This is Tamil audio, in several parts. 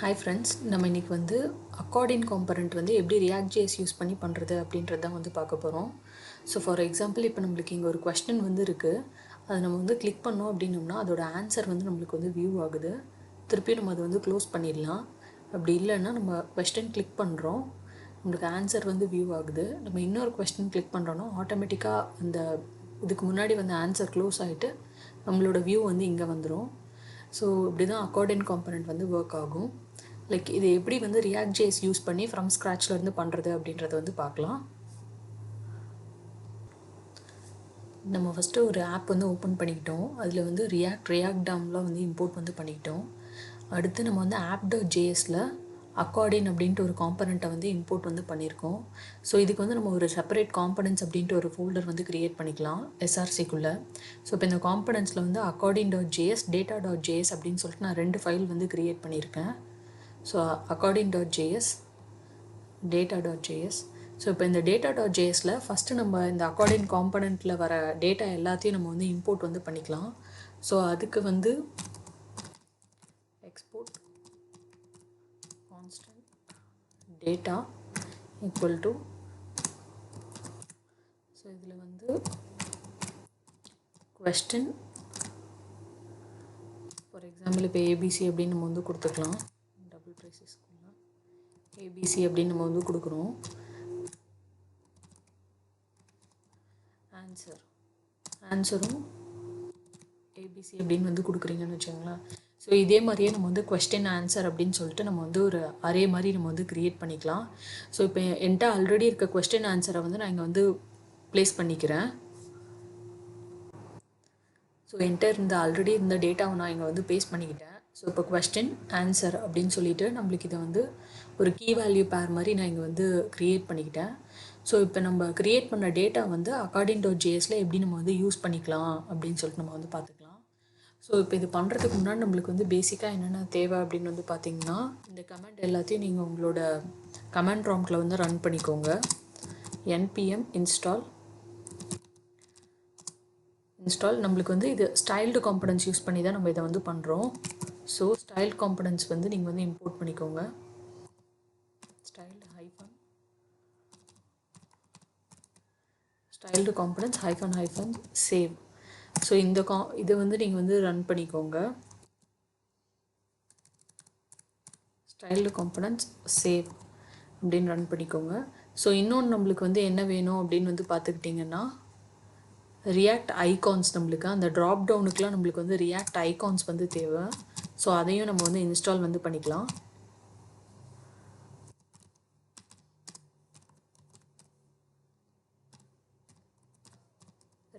ஹாய் ஃப்ரெண்ட்ஸ், நம்ம இன்றைக்கி வந்து அக்கார்டின் காம்பனண்ட் வந்து எப்படி React.js யூஸ் பண்ணி பண்ணுறது அப்படின்றது தான் வந்து பார்க்க போகிறோம். ஸோ ஃபார் எக்ஸாம்பிள் இப்போ நம்மளுக்கு இங்கே ஒரு கொஸ்டின் வந்து இருக்குது. அதை நம்ம வந்து கிளிக் பண்ணோம் அப்படின்னோம்னா அதோட ஆன்சர் வந்து நம்மளுக்கு வந்து வியூ ஆகுது. திருப்பி நம்ம அதை வந்து க்ளோஸ் பண்ணிடலாம். அப்படி இல்லைன்னா நம்ம கொஸ்டின் கிளிக் பண்ணுறோம், நம்மளுக்கு ஆன்சர் வந்து வியூ ஆகுது. நம்ம இன்னொரு கொஸ்டின் கிளிக் பண்ணுறோன்னா ஆட்டோமேட்டிக்காக அந்த இதுக்கு முன்னாடி வந்து ஆன்சர் க்ளோஸ் ஆகிட்டு நம்மளோட வியூ வந்து இங்கே வந்துடும். ஸோ இப்படி தான் அக்கார்டின் காம்பனண்ட் வந்து ஒர்க் ஆகும். லைக் இது எப்படி வந்து React.js யூஸ் பண்ணி ஃப்ரம் ஸ்க்ராட்ச்லேருந்து பண்ணுறது அப்படின்றத வந்து பார்க்கலாம். நம்ம ஃபஸ்ட்டு ஒரு ஆப் வந்து ஓப்பன் பண்ணிக்கிட்டோம். அதில் வந்து ரியாக்ட் டாம்லாம் வந்து இம்போர்ட் வந்து பண்ணிக்கிட்டோம். அடுத்து நம்ம வந்து app.jsல அக்கார்டின் அப்படின்ட்டு ஒரு காம்பனண்ட்டை வந்து இம்போர்ட் வந்து பண்ணியிருக்கோம். ஸோ இதுக்கு வந்து நம்ம ஒரு செப்பரேட் காம்பனன்ட்ஸ் அப்படின்ட்டு ஒரு ஃபோல்டர் வந்து க்ரியேட் பண்ணிக்கலாம் SRCக்குள்ளே. ஸோ இப்போ இந்த காம்பனன்ட்ஸில் வந்து அக்கார்டின்.js data.js அப்படின்னு சொல்லிட்டு நான் 2 ஃபைல் வந்து க்ரியேட் பண்ணியிருக்கேன். So அக்கார்டின்.js data.js. ஸோ இப்போ இந்த data.jsல ஃபஸ்ட்டு நம்ம இந்த அக்கார்டின் காம்பனண்ட்டில் வர டேட்டா எல்லாத்தையும் நம்ம வந்து இம்போர்ட் வந்து பண்ணிக்கலாம். ஸோ அதுக்கு வந்து export constant data equal to, so இதில் வந்து கொஸ்டின் ஃபார் எக்ஸாம்பிள் இப்போ ஏபிசி அப்படின்னு நம்ம வந்து கொடுத்துக்கலாம். டபுள் ப்ரைஸஸ்க்குள்ள ஏபிசி அப்படின்னு நம்ம வந்து கொடுக்குறோம். ஆன்சரும் ஏபிசி அப்படின்னு வந்து கொடுக்குறீங்கன்னு வச்சுக்கோங்களேன். ஸோ இதே மாதிரியே நம்ம வந்து கொஸ்டின் ஆன்சர் அப்படின்னு சொல்லிட்டு நம்ம வந்து ஒரு அரே மாதிரி நம்ம வந்து க்ரியேட் பண்ணிக்கலாம். ஸோ இப்போ என்கிட்ட ஆல்ரெடி இருக்க கொஸ்டின் ஆன்சரை வந்து நான் இங்கே வந்து ப்ளேஸ் பண்ணிக்கிறேன். ஸோ என்கிட்ட ஆல்ரெடி இந்த டேட்டாவை நான் இங்கே வந்து பேஸ்ட் பண்ணிக்கிட்டேன். ஸோ இப்போ கொஸ்டின் ஆன்சர் அப்படின்னு சொல்லிட்டு நம்மளுக்கு இதை வந்து ஒரு கீ வேல்யூ பேர் மாதிரி நான் இங்கே வந்து க்ரியேட் பண்ணிக்கிட்டேன். ஸோ இப்போ நம்ம க்ரியேட் பண்ண டேட்டா வந்து அக்கார்டின்.jsல எப்படி நம்ம வந்து யூஸ் பண்ணிக்கலாம் அப்படின்னு சொல்லிட்டு நம்ம வந்து பார்த்துக்கலாம். ஸோ இப்போ இது பண்ணுறதுக்கு முன்னாடி நம்மளுக்கு வந்து பேசிக்காக என்னென்ன தேவை அப்படின்னு வந்து பார்த்திங்கன்னா, இந்த கமெண்ட் எல்லாத்தையும் நீங்கள் உங்களோட கமெண்ட் ப்ராம்ப்டில் வந்து ரன் பண்ணிக்கோங்க. npm install நம்மளுக்கு வந்து இது ஸ்டைல்டு காம்பனன்ட்ஸ் யூஸ் பண்ணி தான் நம்ம இதை வந்து பண்ணுறோம். ஸோ ஸ்டைல்டு காம்பனன்ட்ஸ் வந்து நீங்கள் வந்து இம்போர்ட் பண்ணிக்கோங்க. Styled components hyphen save. So இந்த இதை வந்து நீங்கள் வந்து ரன் பண்ணிக்கோங்க. ஸ்டைல்டு காம்பனன்ட்ஸ் சேவ் அப்படின்னு ரன் பண்ணிக்கோங்க. ஸோ இன்னொன்று நம்மளுக்கு வந்து என்ன வேணும் அப்படின்னு வந்து பார்த்துக்கிட்டிங்கன்னா, ரியாக்ட் ஐகான்ஸ் நம்மளுக்கு அந்த ட்ராப் டவுனுக்குலாம் நம்மளுக்கு வந்து ரியாக்ட் ஐகான்ஸ் வந்து தேவை. ஸோ அதையும் நம்ம வந்து இன்ஸ்டால் வந்து பண்ணிக்கலாம்.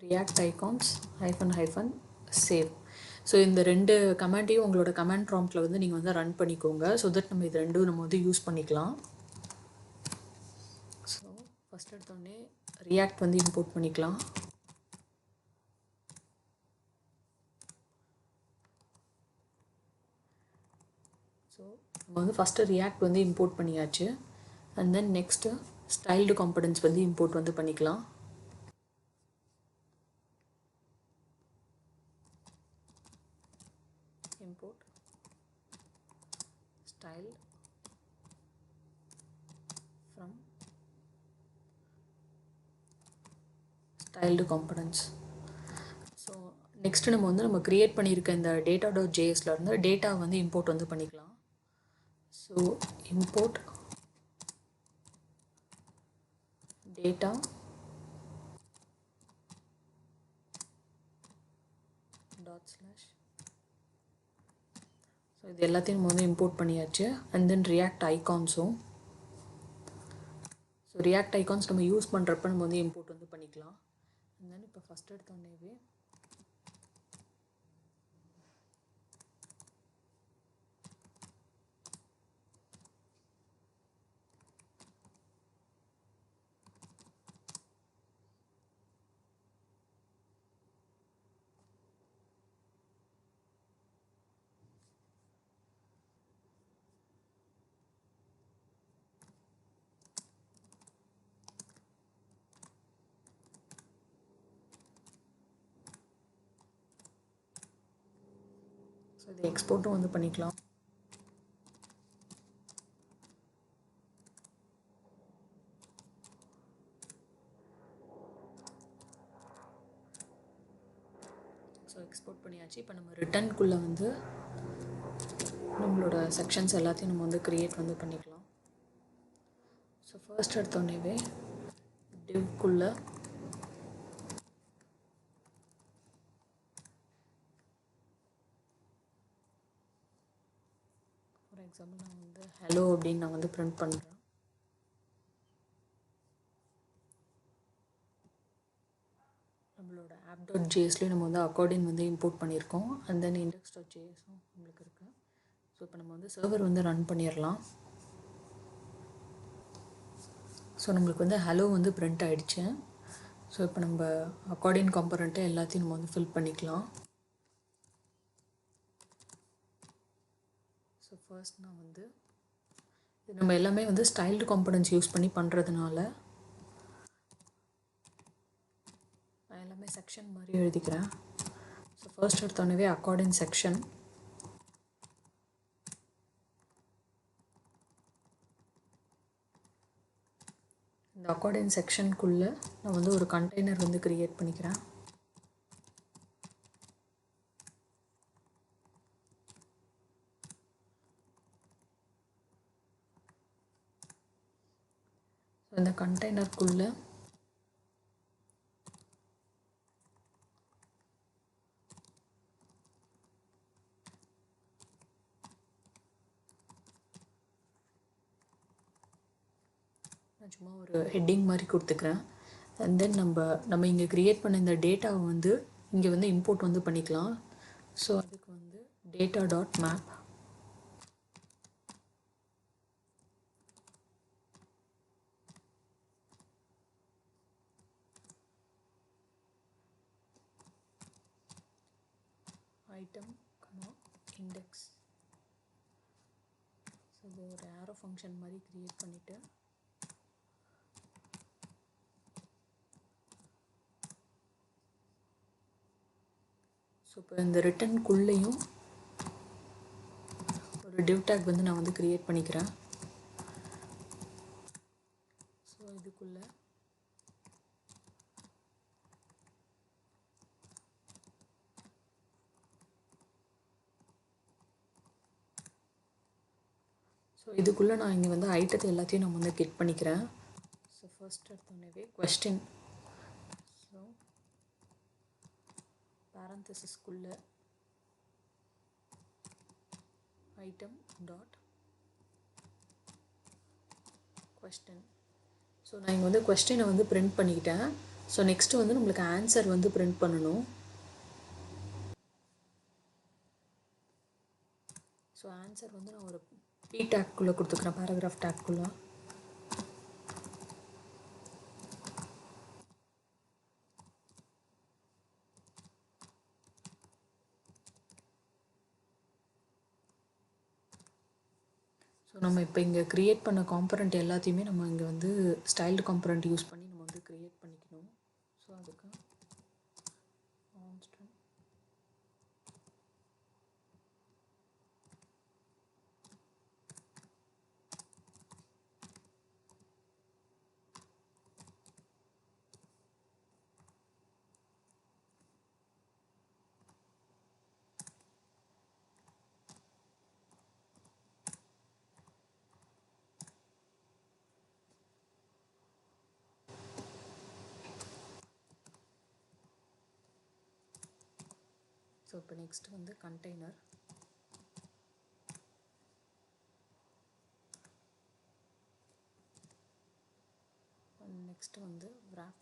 React icons hyphen save. So இந்த 2 கமெண்ட்டையும் உங்களோட கமெண்ட் ப்ராம்ப்டில் வந்து நீங்கள் வந்து ரன் பண்ணிக்கோங்க. ஸோ தட் நம்ம இது ரெண்டும் நம்ம வந்து யூஸ் பண்ணிக்கலாம். ஸோ ஃபஸ்ட் எடுத்தோடனே ரியாக்ட் வந்து இம்போர்ட் பண்ணிக்கலாம். ஸோ நம்ம வந்து ஃபஸ்ட்டு ரியாக்ட் வந்து இம்போர்ட் பண்ணியாச்சு. And then next styled components வந்து இம்போர்ட் வந்து பண்ணிக்கலாம். import style from styled components. So next நம்ம க்ரியேட் பண்ணியிருக்க இந்த data.jsல இருந்து டேட்டா வந்து இம்போர்ட் வந்து பண்ணிக்கலாம். So import data /. ஸோ இது எல்லாத்தையும் நம்ம வந்து இம்போர்ட் பண்ணியாச்சு. அண்ட் தென் ரியாக்ட் ஐகான்ஸும். ஸோ ரியாக்ட் ஐகான்ஸ் நம்ம யூஸ் பண்ணுறப்ப நம்ம வந்து இம்போர்ட் வந்து பண்ணிக்கலாம். அண்ட் தென் இப்போ ஃபஸ்ட் எடுத்தோடனேவே ஸோ இது எக்ஸ்போர்ட்டும் வந்து பண்ணிக்கலாம். ஸோ எக்ஸ்போர்ட் பண்ணியாச்சு. இப்போ நம்ம ரிட்டர்னுக்குள்ளே வந்து நம்மளோட செக்ஷன்ஸ் எல்லாத்தையும் நம்ம வந்து க்ரியேட் வந்து பண்ணிக்கலாம். ஸோ ஃபர்ஸ்ட் எடுத்தோடனேவே டிவ்க்குள்ளே ஃபார் எக்ஸாம்பிள் நான் வந்து ஹலோ அப்படின்னு நான் வந்து பிரிண்ட் பண்ணுறேன். நம்மளோட app.jsலேயும் நம்ம வந்து அக்கார்டின் வந்து இம்போர்ட் பண்ணியிருக்கோம். அண்ட் தென் index.jsம் நம்மளுக்கு இருக்குது. ஸோ இப்போ நம்ம வந்து சர்வர் வந்து ரன் பண்ணிடலாம். ஸோ நம்மளுக்கு வந்து ஹலோ வந்து பிரிண்ட் ஆகிடுச்சு. ஸோ இப்போ நம்ம அக்கார்டின் காம்பனண்ட்டை எல்லாத்தையும் நம்ம வந்து ஃபில் பண்ணிக்கலாம். ஸோ ஃபர்ஸ்ட் நான் வந்து இது நம்ம எல்லாமே வந்து ஸ்டைல்டு காம்பனன்ட்ஸ் யூஸ் பண்ணி பண்ணுறதுனால நான் எல்லாமே செக்ஷன் மாதிரி எழுதிக்கிறேன். ஸோ ஃபர்ஸ்ட் எடுத்தோடனே அக்கார்டின் செக்ஷன். இந்த அக்கார்டின் செக்ஷனுக்குள்ளே நான் வந்து ஒரு கண்டெய்னர் வந்து க்ரியேட் பண்ணிக்கிறேன். ஸோ இந்த கண்டெய்னருக்குள்ளே நான் சும்மா ஒரு ஹெட்டிங் மாதிரி கொடுத்துக்கிறேன். அண்ட் தென் நம்ம இங்கே க்ரியேட் பண்ண இந்த டேட்டாவை வந்து இங்கே வந்து இம்போர்ட் வந்து பண்ணிக்கலாம். ஸோ அதுக்கு வந்து data.map item, index. ஸோ இது ஒரு arrow ஃபங்க்ஷன் மாதிரி க்ரியேட் பண்ணிவிட்டு ஸோ இப்போ இந்த ரிட்டர்னுக்குள்ளேயும் ஒரு div tag வந்து நான் வந்து க்ரியேட் பண்ணிக்கிறேன். ஸோ இதுக்குள்ளே ஸோ இதுக்குள்ளே நான் இங்கே வந்து ஐட்டத்தை எல்லாத்தையும் நான் வந்து கிளிக் பண்ணிக்கிறேன். ஸோ ஃபர்ஸ்ட் எடுத்தோடனே கொஸ்டின். ஸோ பேரந்தசிஸ்குள்ளே ஐட்டம் டாட் கொஸ்டின். ஸோ நான் இங்கே வந்து கொஸ்டினை வந்து பிரிண்ட் பண்ணிக்கிட்டேன். ஸோ நெக்ஸ்ட்டு வந்து நம்மளுக்கு ஆன்சர் வந்து பிரிண்ட் பண்ணணும். ஸோ ஆன்சர் வந்து நான் ஒரு p டேக்குள்ளே கொடுத்துக்கிறேன், பேராகிராஃப் டேக்குள்ளே. ஸோ நம்ம இப்போ இங்கே க்ரியேட் பண்ண காம்பனண்ட் எல்லாத்தையுமே நம்ம இங்கே வந்து ஸ்டைல்டு காம்பனண்ட் யூஸ் பண்ணி நம்ம வந்து க்ரியேட் பண்ணிக்கணும். ஸோ அதுக்கு கான்ஸ்டன்ட் ஸோ இப்போ நெக்ஸ்ட் வந்து கண்டெய்னர். நெக்ஸ்ட்டு வந்து wrap.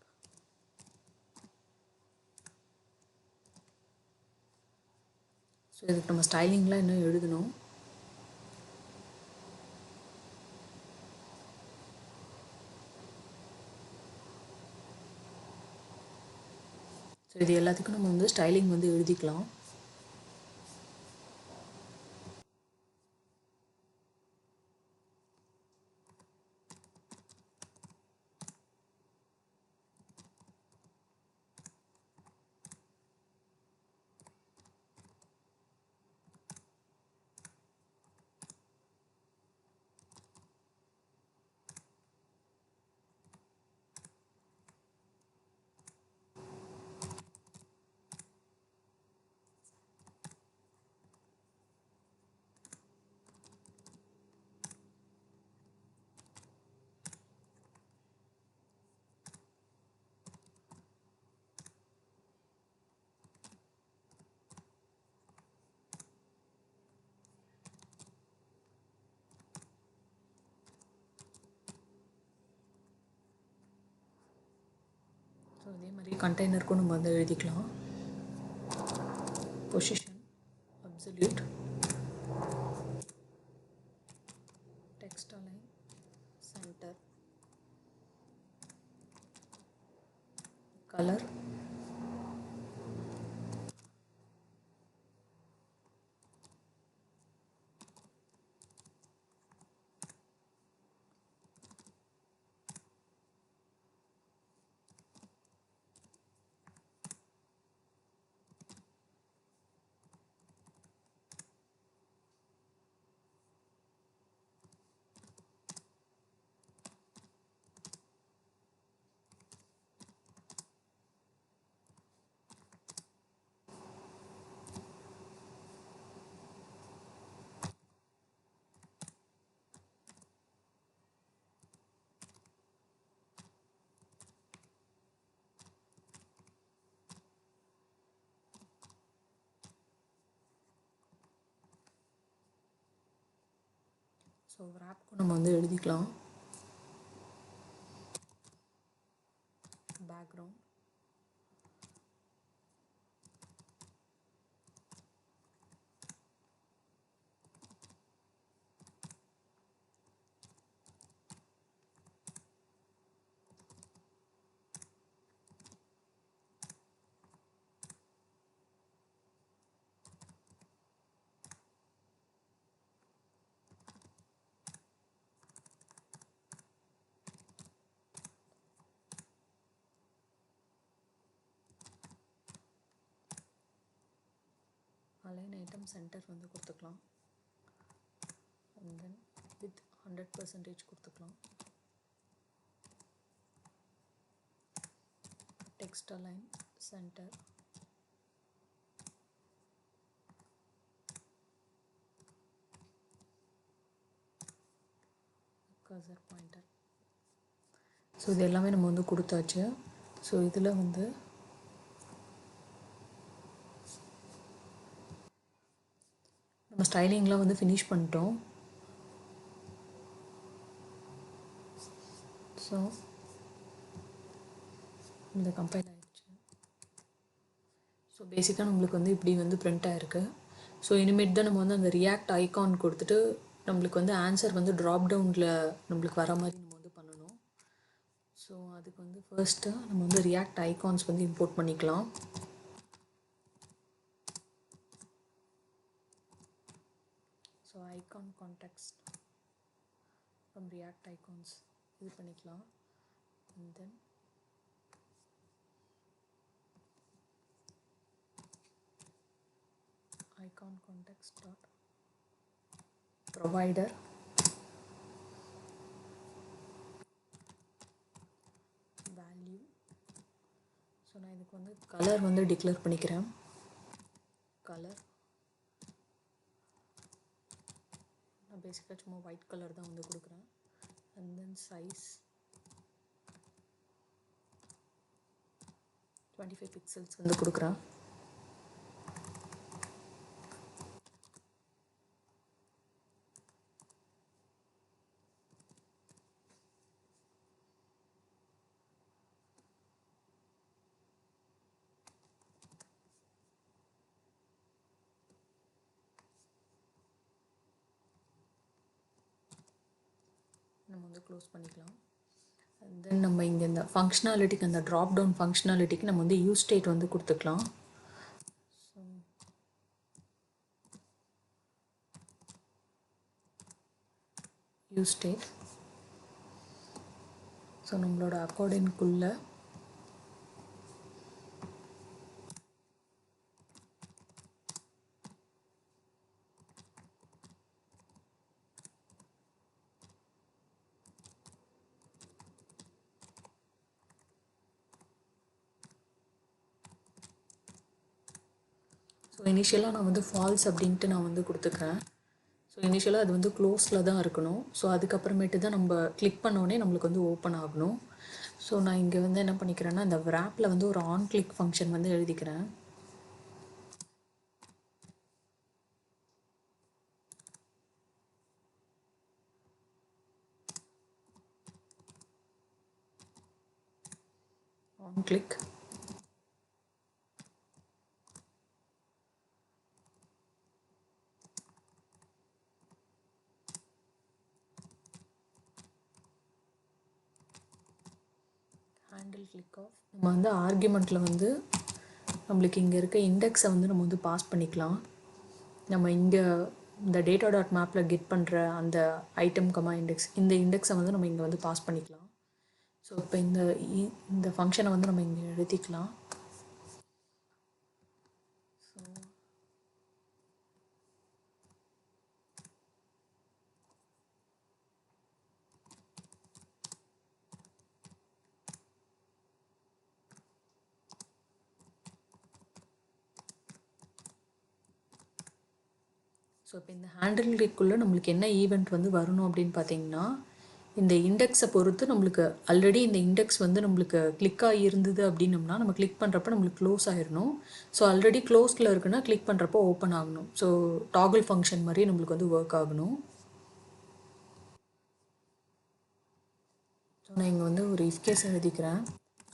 ஸோ இதுக்கு நம்ம ஸ்டைலிங்லாம் இன்னும் எழுதணும். ஸோ இது எல்லாத்துக்கும் நம்ம வந்து ஸ்டைலிங் வந்து எழுதிக்கலாம். கண்டெய்னருக்கும் நம்ம வந்து எழுதிக்கலாம். Position absolute, text align, centre, colour, so wrapக்கும் நம்ம வந்து எழுதிக்கலாம். பேக்ரவுண்ட், அலைன் ஐட்டம் சென்டர் வந்து கொடுத்துக்கலாம். அண்ட் தென் வித் 100% கொடுத்துக்கலாம். Text align center, cursor pointer. So இது எல்லாமே நம்ம வந்து கொடுத்தாச்சு. ஸோ இதில் வந்து நம்ம ஸ்டைலிங்லாம் வந்து ஃபினிஷ் பண்ணிட்டோம். ஸோ இந்த கம்பைல் ஆகிடுச்சு. ஸோ பேசிக்காக நம்மளுக்கு வந்து இப்படி வந்து பிரிண்ட் ஆகிருக்கு. ஸோ இனிமேட் தான் நம்ம வந்து அந்த ரியாக்ட் ஐகான் கொடுத்துட்டு நம்மளுக்கு வந்து ஆன்சர் வந்து ட்ராப் டவுனில் நம்மளுக்கு வர மாதிரி நம்ம வந்து பண்ணணும். ஸோ அதுக்கு வந்து ஃபர்ஸ்ட்டு நம்ம வந்து ரியாக்ட் ஐகான்ஸ் வந்து இம்போர்ட் பண்ணிக்கலாம். So icon context from react icons இது பண்ணிக்கலாம். And then icon context dot provider value. So நான் இதுக்கு வந்து கலர் வந்து டிக்ளேர் பண்ணிக்கிறேன். கலர் நான் பேசிக்காக சும்மா ஒயிட் கலர் தான் வந்து கொடுக்குறேன். அண்ட் தென் சைஸ் 25 பிக்சல்ஸ் வந்து கொடுக்குறேன். நம்ம வந்து க்ளோஸ் பண்ணிக்கலாம். அண்ட் தென் நம்ம இங்கே இந்த ஃபங்க்ஷனாலிட்டிக்கு அந்த ட்ராப் டவுன் ஃபங்க்ஷனாலிட்டிக்கு நம்ம வந்து யூஸ் ஸ்டேட் வந்து கொடுத்துக்கலாம். ஸோ யூஸ் ஸ்டேட், ஸோ நம்மளோட அக்கார்டின்குள்ளே ஸோ இனிஷியலாக நான் வந்து ஃபால்ஸ் அப்படின்ட்டு நான் வந்து கொடுத்துக்கிறேன். ஸோ இனிஷியலாக அது வந்து க்ளோஸில் தான் இருக்கணும். ஸோ அதுக்கப்புறமேட்டு தான் நம்ம கிளிக் பண்ணோடனே நம்மளுக்கு வந்து ஓப்பன் ஆகணும். ஸோ நான் இங்கே வந்து என்ன பண்ணிக்கிறேன்னா இந்த wrapல வந்து ஒரு ஆன் கிளிக் ஃபங்க்ஷன் வந்து எழுதிக்கிறேன். On click handle click of நம்ம வந்து ஆர்குமெண்ட்டில் வந்து நம்மளுக்கு இங்கே இருக்க இண்டெக்ஸை வந்து நம்ம வந்து பாஸ் பண்ணிக்கலாம். நம்ம இங்கே இந்த டேட்டா டாட் மேப்பில் கெட் பண்ணுற அந்த ஐட்டம் கமா இண்டெக்ஸ், இந்த இண்டெக்ஸை வந்து நம்ம இங்கே வந்து பாஸ் பண்ணிக்கலாம். ஸோ இப்போ இந்த ஃபங்க்ஷனை வந்து நம்ம இங்கே எழுதிக்கலாம். ஸோ இப்போ இந்த ஹேண்டில் கிளிக்குள்ளே நம்மளுக்கு என்ன ஈவெண்ட் வந்து வரணும் அப்படின்னு பார்த்தீங்கன்னா, இந்த இண்டெக்ஸை பொறுத்து நம்மளுக்கு ஆல்ரெடி இந்த இண்டெக்ஸ் வந்து நம்மளுக்கு கிளிக்காக இருந்தது அப்படின்னம்னா நம்ம கிளிக் பண்ணுறப்ப நம்மளுக்கு க்ளோஸ் ஆகிடணும். ஸோ ஆல்ரெடி க்ளோஸில் இருக்குன்னா கிளிக் பண்ணுறப்போ ஓப்பன் ஆகணும். ஸோ டாகிள் ஃபங்க்ஷன் மாதிரி நம்மளுக்கு வந்து ஒர்க் ஆகணும். ஸோ நான் இங்கே வந்து ஒரு இஃப் கேஸ் எழுதிக்கிறேன்.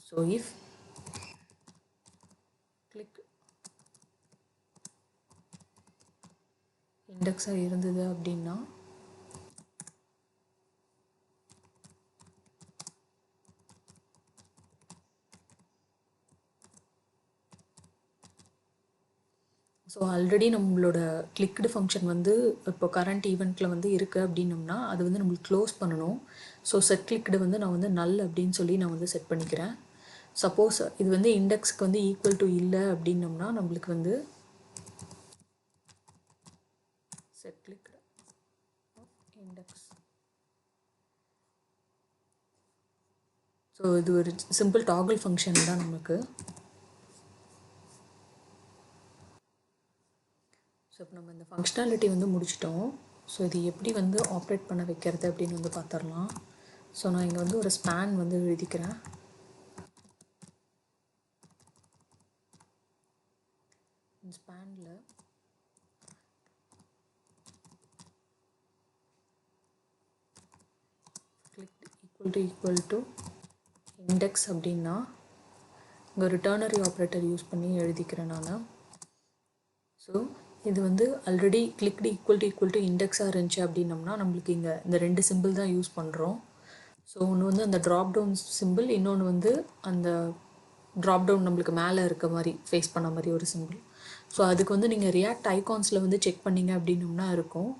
ஸோ இஃப் கிளிக் இண்டெக்ஸாக இருந்தது அப்படின்னா ஸோ ஆல்ரெடி நம்மளோட கிளிக்டு ஃபங்க்ஷன் வந்து இப்போ கரண்ட் ஈவெண்ட்டில் வந்து இருக்குது அப்படின்னம்னா அது வந்து நம்மளுக்கு க்ளோஸ் பண்ணணும். ஸோ செட் கிளிக்டு வந்து நான் வந்து நல் அப்படின்னு சொல்லி நான் வந்து செட் பண்ணிக்கிறேன். சப்போஸ் இது வந்து இண்டெக்ஸ்க்கு வந்து ஈக்குவல் டு இல்லை அப்படின்னம்னா நம்மளுக்கு வந்து செட் கிளிக்டு இண்டெக்ஸ். ஸோ இது ஒரு சிம்பிள் டாகிள் ஃபங்க்ஷன் தான் நமக்கு. ஸோ இப்போ நம்ம இந்த ஃபங்க்ஷனாலிட்டி வந்து முடிச்சிட்டோம். ஸோ இது எப்படி வந்து ஆப்ரேட் பண்ண வைக்கிறது அப்படின்னு வந்து பார்த்துடலாம். ஸோ நான் இங்கே வந்து ஒரு ஸ்பேன் வந்து எழுதிக்கிறேன். இந்த ஸ்பேனில் கிளிக் ஈக்குவல் டு இண்டெக்ஸ் அப்படின்னா இங்கே ரிட்டர்னரி ஆப்ரேட்டர் யூஸ் பண்ணி எழுதிக்கிறேன் நான். ஸோ இது வந்து ஆல்ரெடி கிளிக்டு ஈக்குவல் டு இண்டெக்ஸாக இருந்துச்சு அப்படின்னம்னா நம்மளுக்கு இங்கே இந்த ரெண்டு சிம்பிள் தான் யூஸ் பண்ணுறோம். ஸோ ஒன்று வந்து அந்த ட்ராப் டவுன் சிம்பிள், இன்னொன்று வந்து அந்த ட்ராப் டவுன் நம்மளுக்கு மேலே இருக்க மாதிரி ஃபேஸ் பண்ண மாதிரி ஒரு சிம்பிள். ஸோ அதுக்கு வந்து நீங்கள் ரியாக்ட் ஐகான்ஸில் வந்து செக் பண்ணிங்க அப்படின்னம்னா இருக்கும்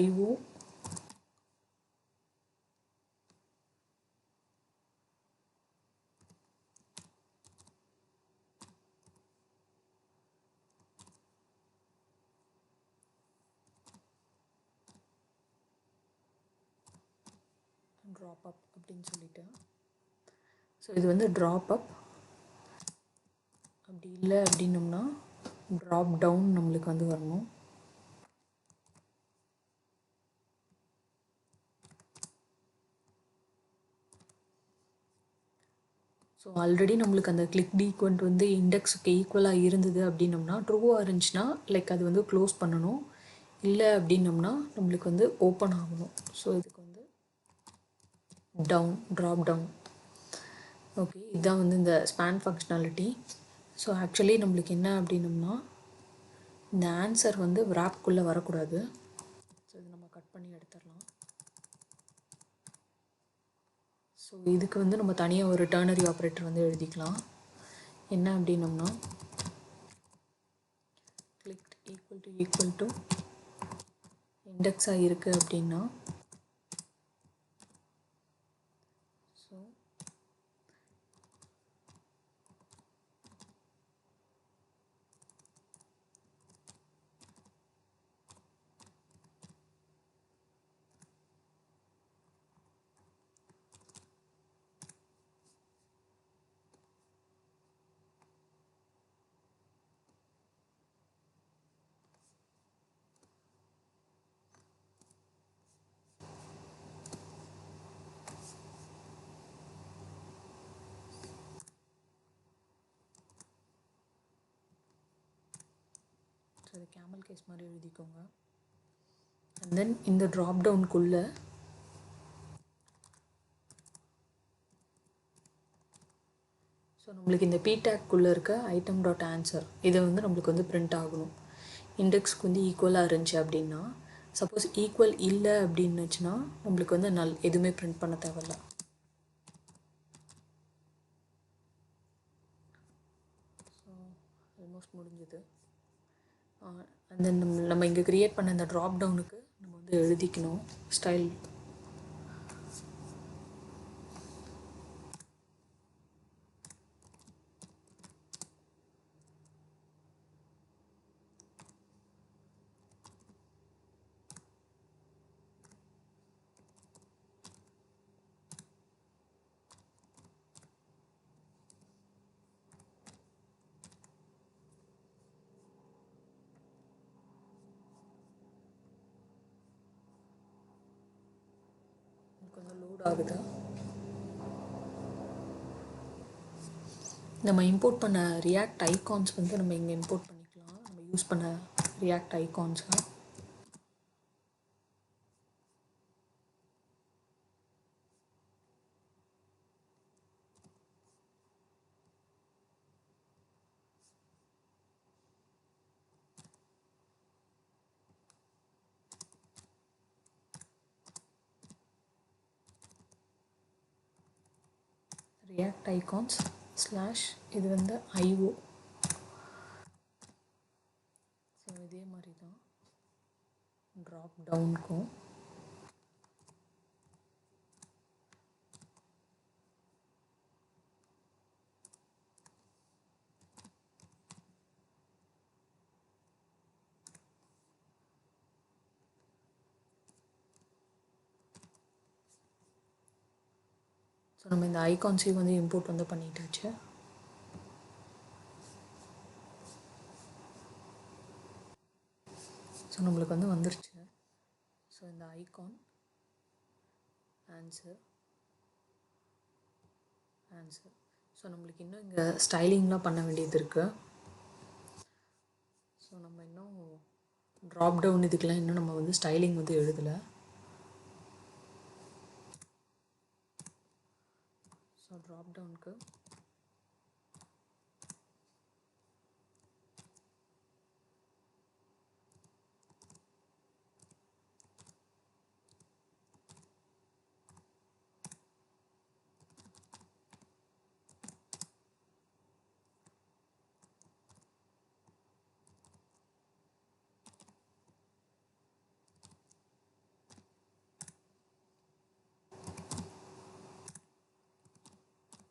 ஐஓ ட்ராப் அப் அப்படின்னு சொல்லிட்டு. ஸோ இது வந்து ட்ராப் அப், அப்படி இல்லை அப்படின்னம்னா ட்ராப் டவுன் நம்மளுக்கு வந்து வரணும். ஸோ ஆல்ரெடி நம்மளுக்கு அந்த கிளிக் ஈக்குவன்ட் வந்து இண்டெக்ஸுக்கு ஈக்குவலாக இருந்தது அப்படின்னம்னா ட்ரூவாக இருந்துச்சுன்னா லைக் அது வந்து க்ளோஸ் பண்ணணும். இல்லை அப்படின்னம்னா நம்மளுக்கு வந்து ஓப்பன் ஆகணும். ஸோ இதுக்கு வந்து டவுன், ட்ராப் டவுன். ஓகே, இதுதான் வந்து இந்த ஸ்பேன் ஃபங்க்ஷனாலிட்டி. ஸோ ஆக்சுவலி நம்மளுக்கு என்ன அப்படின்னம்னா இந்த ஆன்சர் வந்து wrapக்குள்ளே வரக்கூடாது. ஸோ இது நம்ம கட் பண்ணி எடுத்துடலாம். ஸோ இதுக்கு வந்து நம்ம தனியாக ஒரு டர்னரி ஆப்ரேட்டர் வந்து எழுதிக்கலாம். என்ன அப்படின்னம்னா கிளிக் ஈக்குவல் டு இண்டெக்ஸாக இருக்குது அப்படின்னா ஸோ அது கேமல் கேஸ் மாதிரி எழுதிக்கோங்க. அண்ட் தென் இந்த ட்ராப் டவுனுக்குள்ளே ஸோ நம்மளுக்கு இந்த பிடேக்குள்ளே இருக்க ஐட்டம் டாட் ஆன்சர் இதை வந்து நம்மளுக்கு வந்து பிரிண்ட் ஆகணும். இண்டெக்ஸ்க்கு வந்து ஈக்குவலாக இருந்துச்சு அப்படின்னா, சப்போஸ் ஈக்குவல் இல்லை அப்படின்னுச்சுன்னா நம்மளுக்கு வந்து எதுவுமே பிரிண்ட் பண்ண தேவையில்ல. ஆல்மோஸ்ட் முடிஞ்சது. அண்ட் தென் நம்ம இங்கே க்ரியேட் பண்ண இந்த ட்ராப் டவுனுக்கு நம்ம வந்து எழுதிக்கணும் ஸ்டைல். கொஞ்சம் லோட் ஆகுது. நம்ம இம்போர்ட் பண்ண ரியாக்ட் ஐகான்ஸ் வந்து நம்ம இங்கே இம்போர்ட் பண்ணிக்கலாம். நம்ம யூஸ் பண்ண ரியாக்ட் ஐகான்ஸை ரியாக்ட் ஐகான்ஸ் ஸ்லாஷ் இது வந்து ஐஓ. ஸோ இதே மாதிரி தான் ட்ராப் டவுனுக்கும். ஸோ நம்ம இந்த ஐகான்ஸையும் வந்து இம்போர்ட் வந்து பண்ணிட்டாச்சு. ஸோ நம்மளுக்கு வந்து வந்துருச்சு. ஸோ இந்த ஐகான் ஆன்சர். ஸோ நம்மளுக்கு இன்னும் இங்கே ஸ்டைலிங்லாம் பண்ண வேண்டியது இருக்குது. ஸோ நம்ம இன்னும் ட்ராப் டவுன் இதுக்கெலாம் இன்னும் நம்ம வந்து ஸ்டைலிங் வந்து எழுதலை. ஸோ ட்ராப் டவுனுக்கு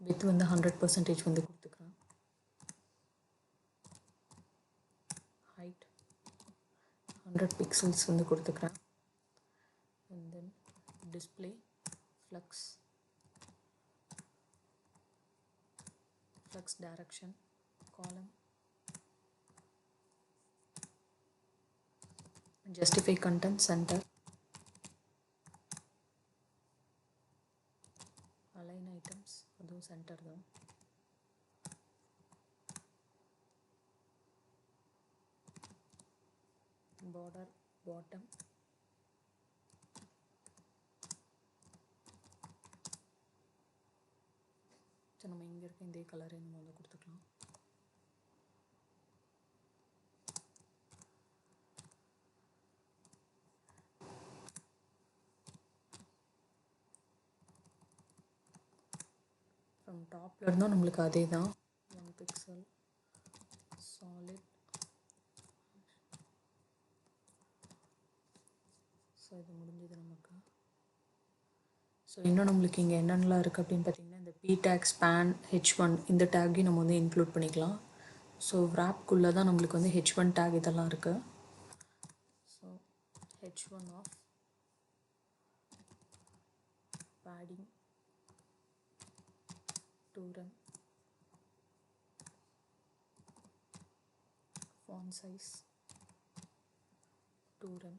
வித் வந்து 100% வந்து கொடுத்துக்கிறேன். ஹைட் 100 பிக்சல்ஸ் வந்து கொடுத்துக்கிறேன். And then display flex direction column justify content centre align items அதுவும் சென்டர் தான். பார்டர் பாட்டம் ஸோ நம்ம இங்கே இருக்க இதே கலரை நம்ம வந்து கொடுத்துக்கலாம். ஃப்ரம் டாப்பில் இருந்தால் நம்மளுக்கு அதே தான் 1 பிக்சல் சாலிட். ஸோ இது முடிஞ்சது நமக்கு. ஸோ இன்னும் நம்மளுக்கு இங்கே என்னென்னலாம் இருக்குது அப்படின்னு பார்த்தீங்கன்னா இந்த பி டேக் ஸ்பேன் H1 இந்த டேக்கையும் நம்ம வந்து இன்க்ளூட் பண்ணிக்கலாம். ஸோ wrapக்குள்ளே தான் நம்மளுக்கு வந்து H1 டேக் இதெல்லாம் இருக்குது. So H1 of padding 2 rem font size 2 rem.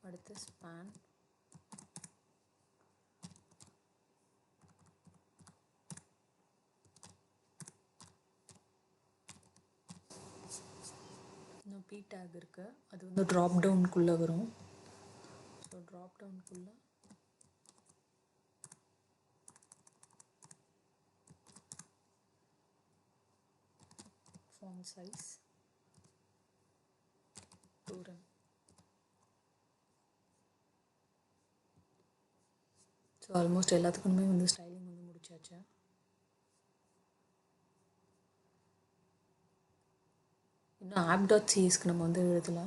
அடுத்து ஸ்பேன் இன்னும் பி டேக் இருக்குது. அது வந்து ட்ராப் டவுனுக்குள்ளே வரும். ஸோ ட்ராப் டவுனுக்குள்ளே font size 2 rem. So almost எல்லாத்துக்குமே வந்து ஸ்டைலிங் வந்து முடிச்சாச்சு. இன்னும் app.csக்கு நம்ம வந்து எழுதல.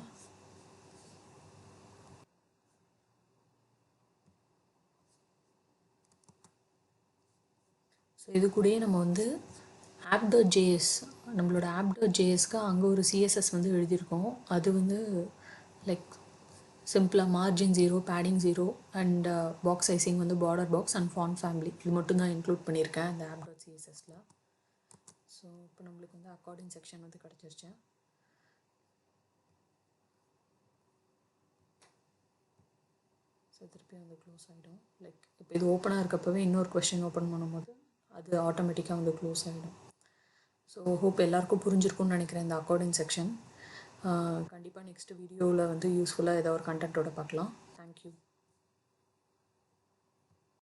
ஸோ இது கூடயே நம்ம வந்து app.js நம்மளோட app.jsக்கு அங்கே ஒரு சிஎஸ்எஸ் வந்து எழுதியிருக்கோம். அது வந்து லைக் சிம்பிளாக margin 0, padding 0 and box sizing வந்து border box and font family இது மட்டும் தான் இன்க்ளூட் பண்ணியிருக்கேன் இந்த app.css. ஸோ இப்போ நம்மளுக்கு வந்து அக்கார்டிங் செக்ஷன் வந்து கிடச்சிருச்சு. ஸோ திருப்பி வந்து க்ளோஸ் ஆகிடும். லைக் இப்போ இது ஓப்பனாக இருக்கப்பவே இன்னொரு கொஸ்டின் ஓப்பன் பண்ணும்போது அது ஆட்டோமேட்டிக்காக வந்து க்ளோஸ் ஆகிடும். ஸோ ஹோப் எல்லாருக்கும் புரிஞ்சிருக்கும்னு நினைக்கிறேன் இந்த அக்கார்டிங் செக்ஷன். கண்டிப்பாக நெக்ஸ்ட் வீடியோவில் வந்து யூஸ்ஃபுல்லாக ஏதாவது ஒரு கண்டென்ட்டோட பார்க்கலாம். தேங்க்யூ.